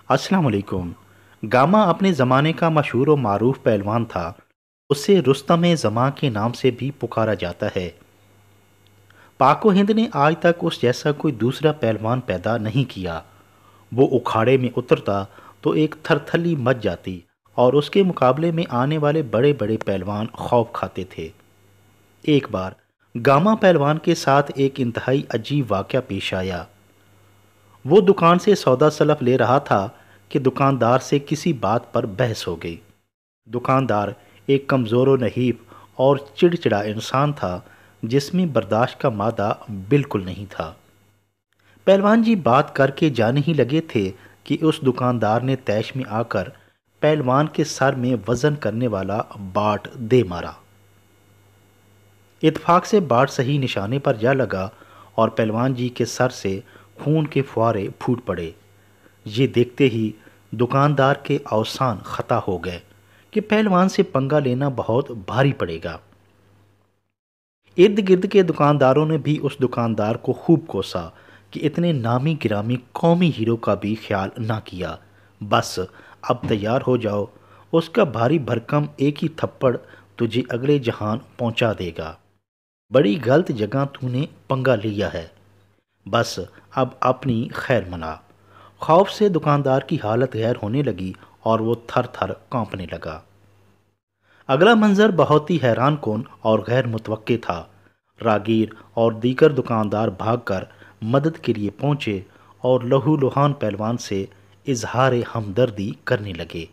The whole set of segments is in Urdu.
السلام علیکم۔ گاما اپنے زمانے کا مشہور و معروف پہلوان تھا۔ اسے رستم زماں کے نام سے بھی پکارا جاتا ہے۔ پاک و ہند نے آج تک اس جیسا کوئی دوسرا پہلوان پیدا نہیں کیا۔ وہ اکھاڑے میں اترتا تو ایک تھرتھلی مچ جاتی اور اس کے مقابلے میں آنے والے بڑے بڑے پہلوان خوف کھاتے تھے۔ ایک بار گاما پہلوان کے ساتھ ایک انتہائی عجیب واقعہ پیش آیا۔ وہ دکان سے سودا سلف لے رہا تھا کہ دکاندار سے کسی بات پر بحث ہو گئی۔ دکاندار ایک کمزور و نحیف اور چڑچڑا انسان تھا جس میں برداشت کا مادہ بالکل نہیں تھا۔ پہلوان جی بات کر کے جانے ہی لگے تھے کہ اس دکاندار نے طیش میں آ کر پہلوان کے سر میں وزن کرنے والا باٹ دے مارا۔ اتفاق سے باٹ صحیح نشانے پر جا لگا اور پہلوان جی کے سر سے خون کے فوارے پھوٹ پڑے۔ یہ دیکھتے ہی دکاندار کے اوسان خطا ہو گئے کہ پہلوان سے پنگا لینا بہت بھاری پڑے گا۔ ارد گرد کے دکانداروں نے بھی اس دکاندار کو خوب کوسا کہ اتنے نامی گرامی قومی ہیرو کا بھی خیال نہ کیا۔ بس اب تیار ہو جاؤ، اس کا بھاری بھرکم ایک ہی تھپڑ تجھے اگلے جہان پہنچا دے گا۔ بڑی غلط جگہ تو نے پنگا لیا ہے، بس اب اپنی خیر منا۔ خوف سے دکاندار کی حالت غیر ہونے لگی اور وہ تھر تھر کانپنے لگا۔ اگلا منظر بہت ہی حیران کن اور غیر متوقع تھا۔ راگیر اور دیگر دکاندار بھاگ کر مدد کے لیے پہنچے اور لہو لہان پہلوان سے اظہار ہمدردی کرنے لگے۔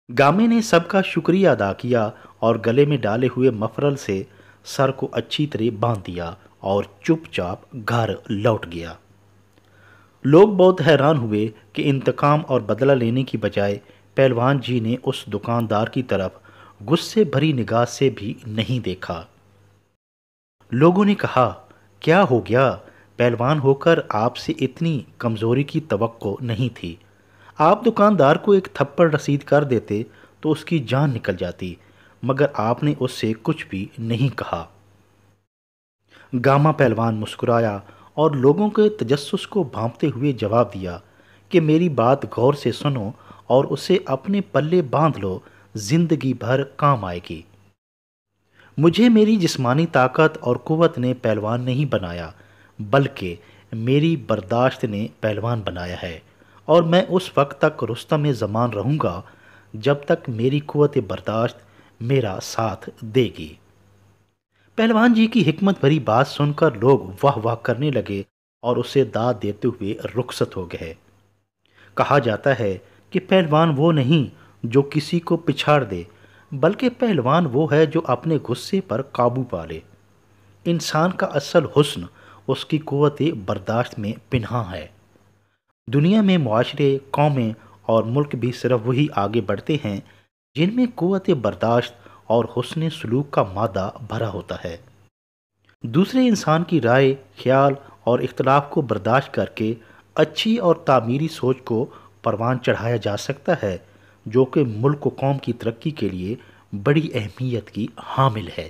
گامے نے سب کا شکریہ ادا کیا اور گلے میں ڈالے ہوئے مفرل سے سر کو اچھی طرح باندھ دیا اور چپ چاپ گھر لوٹ گیا۔ لوگ بہت حیران ہوئے کہ انتقام اور بدلہ لینے کی بجائے پہلوان جی نے اس دکاندار کی طرف غصے بھری نگاہ سے بھی نہیں دیکھا۔ لوگوں نے کہا، کیا ہو گیا؟ پہلوان ہو کر آپ سے اتنی کمزوری کی توقع نہیں تھی۔ آپ دکاندار کو ایک تھپڑ رسید کر دیتے تو اس کی جان نکل جاتی، مگر آپ نے اس سے کچھ بھی نہیں کہا۔ گاما پہلوان مسکرایا اور لوگوں کے تجسس کو بھانپتے ہوئے جواب دیا کہ میری بات غور سے سنو اور اسے اپنے پلے باندھ لو، زندگی بھر کام آئے گی۔ مجھے میری جسمانی طاقت اور قوت نے پہلوان نہیں بنایا، بلکہ میری برداشت نے پہلوان بنایا ہے، اور میں اس وقت تک رستم زمان رہوں گا جب تک میری قوت برداشت میرا ساتھ دے گی۔ پہلوان جی کی حکمت بھری بات سن کر لوگ واہ واہ کرنے لگے اور اسے داد دیتے ہوئے رخصت ہو گئے۔ کہا جاتا ہے کہ پہلوان وہ نہیں جو کسی کو پچھاڑ دے، بلکہ پہلوان وہ ہے جو اپنے غصے پر قابو پا لے۔ انسان کا اصل حسن اس کی قوت برداشت میں پنہاں ہے۔ دنیا میں معاشرے، قومیں اور ملک بھی صرف وہی آگے بڑھتے ہیں جن میں قوت برداشت اور حسن سلوک کا مادہ بھرا ہوتا ہے۔ دوسرے انسان کی رائے، خیال اور اختلاف کو برداشت کر کے اچھی اور تعمیری سوچ کو پروان چڑھایا جا سکتا ہے، جو کہ ملک و قوم کی ترقی کے لیے بڑی اہمیت کی حامل ہے۔